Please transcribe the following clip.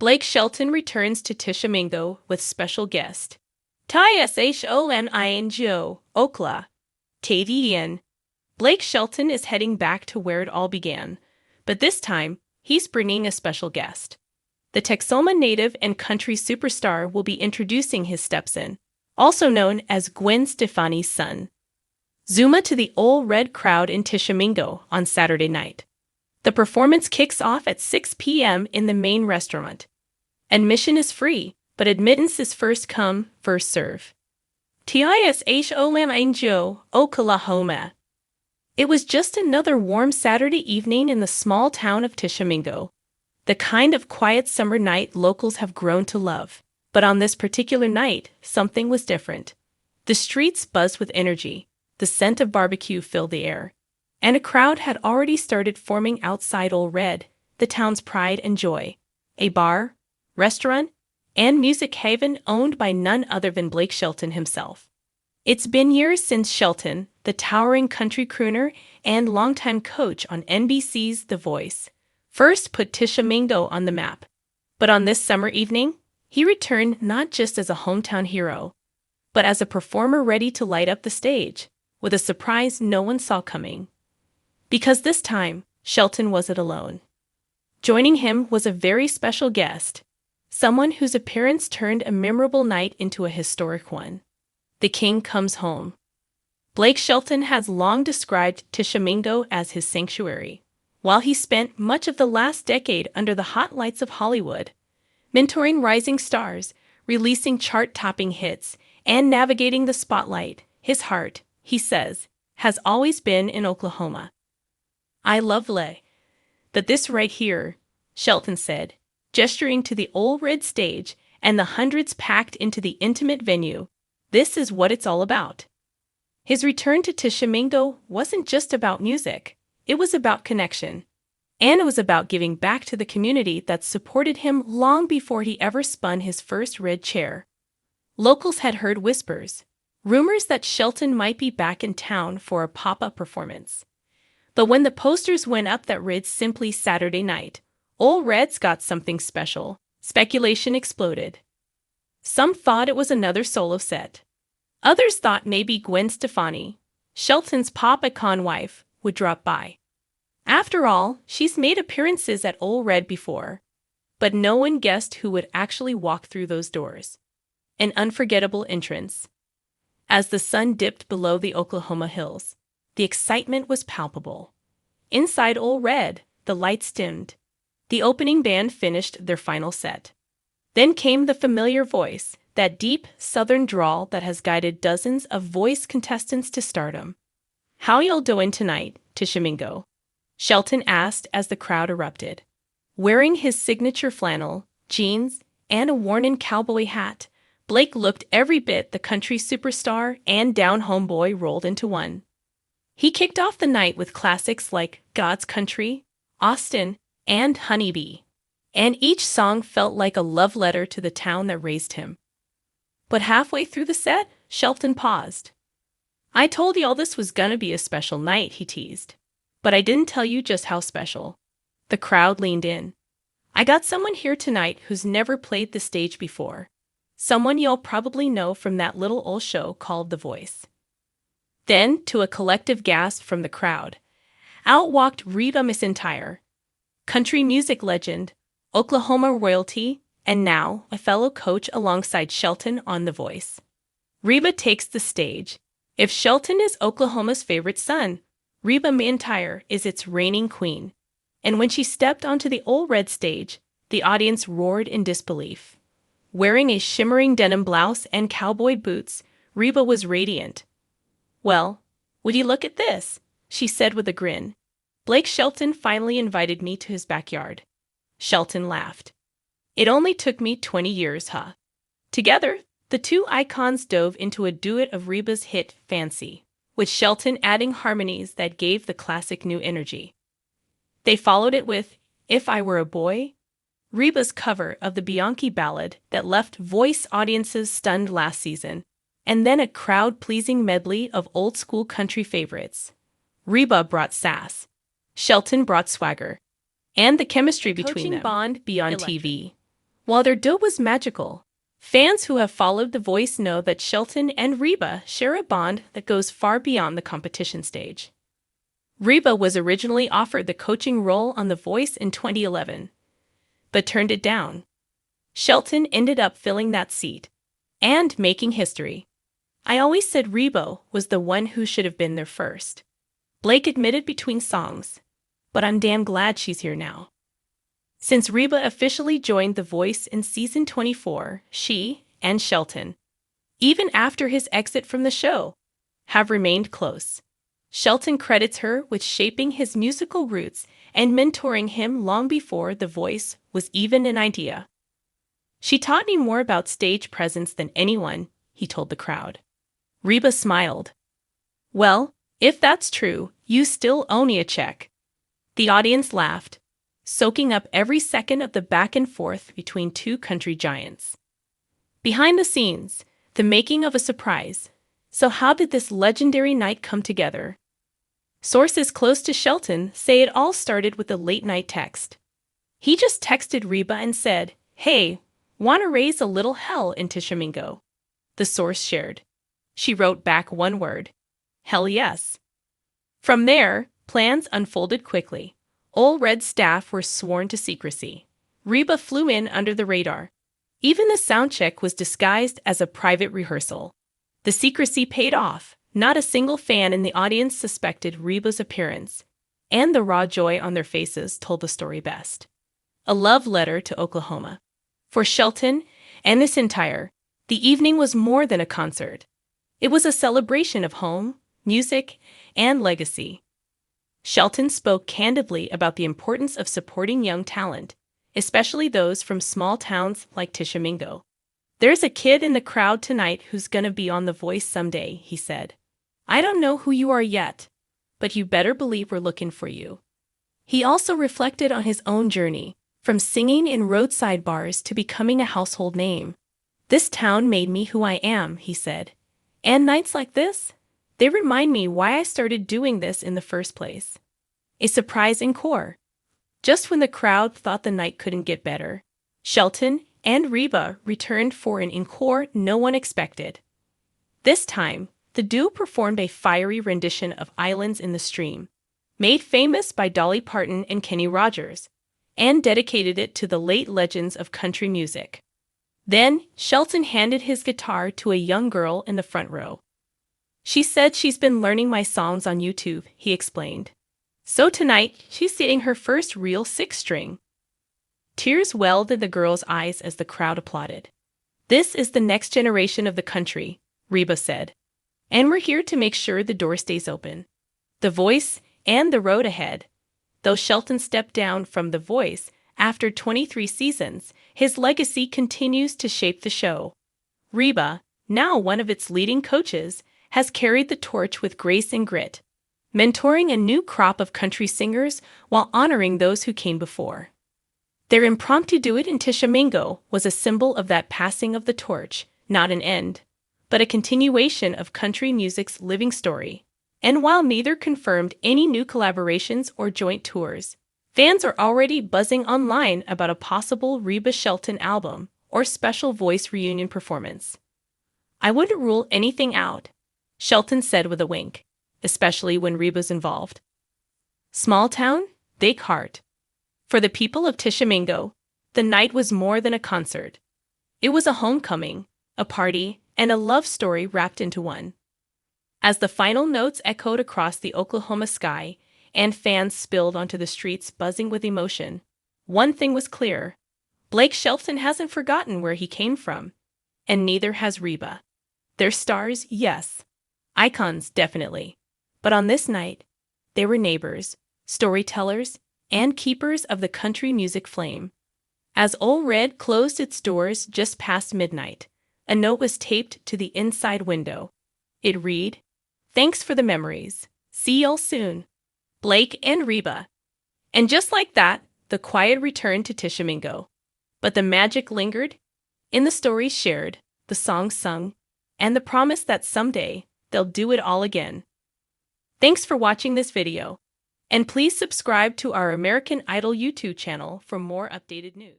Blake Shelton returns to Tishomingo with special guest. Shonio Okla. Tavian. Blake Shelton is heading back to where it all began, but this time, he's bringing a special guest. The Texoma native and country superstar will be introducing his stepson, also known as Gwen Stefani's son. Zuma to the Ole Red crowd in Tishomingo on Saturday night. The performance kicks off at 6 p.m. in the main restaurant. Admission is free, but admittance is first come, first serve. Oklahoma. It was just another warm Saturday evening in the small town of Tishomingo. The kind of quiet summer night locals have grown to love. But on this particular night, something was different. The streets buzzed with energy. The scent of barbecue filled the air. And a crowd had already started forming outside Ole Red, the town's pride and joy. A bar, restaurant, and music haven owned by none other than Blake Shelton himself. It's been years since Shelton, the towering country crooner and longtime coach on NBC's The Voice, first put Tishomingo on the map. But on this summer evening, he returned not just as a hometown hero, but as a performer ready to light up the stage, with a surprise no one saw coming. Because this time, Shelton wasn't alone. Joining him was a very special guest, someone whose appearance turned a memorable night into a historic one. The king comes home. Blake Shelton has long described Tishomingo as his sanctuary. While he spent much of the last decade under the hot lights of Hollywood, mentoring rising stars, releasing chart-topping hits, and navigating the spotlight, his heart, he says, has always been in Oklahoma. "I love but this right here," Shelton said, gesturing to the Ole Red stage and the hundreds packed into the intimate venue. "This is what it's all about." His return to Tishomingo wasn't just about music. It was about connection. And it was about giving back to the community that supported him long before he ever spun his first red chair. Locals had heard whispers, rumors that Shelton might be back in town for a pop-up performance. But when the posters went up that read simply Saturday night, Ole Red's got something special, speculation exploded. Some thought it was another solo set. Others thought maybe Gwen Stefani, Shelton's pop icon wife, would drop by. After all, she's made appearances at Ole Red before. But no one guessed who would actually walk through those doors. An unforgettable entrance. As the sun dipped below the Oklahoma hills, the excitement was palpable. Inside Ole Red, the lights dimmed. The opening band finished their final set. Then came the familiar voice, that deep, southern drawl that has guided dozens of Voice contestants to stardom. "How y'all doing tonight, Tishomingo?" Shelton asked as the crowd erupted. Wearing his signature flannel, jeans, and a worn-in cowboy hat, Blake looked every bit the country superstar and down-home boy rolled into one. He kicked off the night with classics like God's Country, Austin, and Honeybee, and each song felt like a love letter to the town that raised him. But halfway through the set, Shelton paused. "I told y'all this was gonna be a special night," he teased. "But I didn't tell you just how special." The crowd leaned in. "I got someone here tonight who's never played the stage before. Someone you'll probably know from that little old show called The Voice." Then, to a collective gasp from the crowd, out walked Reba McEntire, country music legend, Oklahoma royalty, and now a fellow coach alongside Shelton on The Voice. Reba takes the stage. If Shelton is Oklahoma's favorite son, Reba McEntire is its reigning queen. And when she stepped onto the Ole Red stage, the audience roared in disbelief. Wearing a shimmering denim blouse and cowboy boots, Reba was radiant. "Well, would you look at this?" she said with a grin. "Blake Shelton finally invited me to his backyard." Shelton laughed. "It only took me 20 years, huh?" Together, the two icons dove into a duet of Reba's hit Fancy, with Shelton adding harmonies that gave the classic new energy. They followed it with If I Were a Boy, Reba's cover of the Bianchi ballad that left Voice audiences stunned last season, and then a crowd-pleasing medley of old-school country favorites. Reba brought sass. Shelton brought swagger. And the chemistry between them bond beyond TV. While their duo was magical, fans who have followed The Voice know that Shelton and Reba share a bond that goes far beyond the competition stage. Reba was originally offered the coaching role on The Voice in 2011, but turned it down. Shelton ended up filling that seat and making history. "I always said Reba was the one who should have been there first," Blake admitted between songs, "but I'm damn glad she's here now." Since Reba officially joined The Voice in season 24, she and Shelton, even after his exit from the show, have remained close. Shelton credits her with shaping his musical roots and mentoring him long before The Voice was even an idea. "She taught me more about stage presence than anyone," he told the crowd. Reba smiled. "Well, if that's true, you still owe me a check." The audience laughed, soaking up every second of the back and forth between two country giants. Behind the scenes, the making of a surprise. So how did this legendary night come together? Sources close to Shelton say it all started with a late-night text. He just texted Reba and said, "Hey, want to raise a little hell in Tishomingo?" The source shared. She wrote back one word: "Hell yes." From there, plans unfolded quickly. All Red staff were sworn to secrecy. Reba flew in under the radar. Even the sound check was disguised as a private rehearsal. The secrecy paid off. Not a single fan in the audience suspected Reba's appearance, and the raw joy on their faces told the story best. A love letter to Oklahoma. For Shelton and the evening was more than a concert. It was a celebration of home, music, and legacy. Shelton spoke candidly about the importance of supporting young talent, especially those from small towns like Tishomingo. "There's a kid in the crowd tonight who's gonna be on The Voice someday," he said. "I don't know who you are yet, but you better believe we're looking for you." He also reflected on his own journey, from singing in roadside bars to becoming a household name. "This town made me who I am," he said. "And nights like this, they remind me why I started doing this in the first place." A surprise encore. Just when the crowd thought the night couldn't get better, Shelton and Reba returned for an encore no one expected. This time, the duo performed a fiery rendition of Islands in the Stream, made famous by Dolly Parton and Kenny Rogers, and dedicated it to the late legends of country music. Then, Shelton handed his guitar to a young girl in the front row. "She said she's been learning my songs on YouTube," he explained. "So tonight, she's getting her first real six-string." Tears welled in the girl's eyes as the crowd applauded. "This is the next generation of the country," Reba said. "And we're here to make sure the door stays open." The Voice and the road ahead. Though Shelton stepped down from The Voice after 23 seasons, his legacy continues to shape the show. Reba, now one of its leading coaches, has carried the torch with grace and grit, mentoring a new crop of country singers while honoring those who came before. Their impromptu duet in Tishomingo was a symbol of that passing of the torch, not an end, but a continuation of country music's living story. And while neither confirmed any new collaborations or joint tours, fans are already buzzing online about a possible Reba Shelton album or special Voice reunion performance. "I wouldn't rule anything out," Shelton said with a wink, especially when Reba's involved. Small town, big heart. For the people of Tishomingo, the night was more than a concert. It was a homecoming, a party, and a love story wrapped into one. As the final notes echoed across the Oklahoma sky and fans spilled onto the streets buzzing with emotion, one thing was clear: Blake Shelton hasn't forgotten where he came from, and neither has Reba. They're stars, yes. Icons, definitely. But on this night, they were neighbors, storytellers, and keepers of the country music flame. As Ole Red closed its doors just past midnight, a note was taped to the inside window. It read, "Thanks for the memories. See y'all soon. Blake and Reba." And just like that, the quiet returned to Tishomingo. But the magic lingered, in the stories shared, the songs sung, and the promise that someday they'll do it all again. Thanks for watching this video, and please subscribe to our American Idol YouTube channel for more updated news.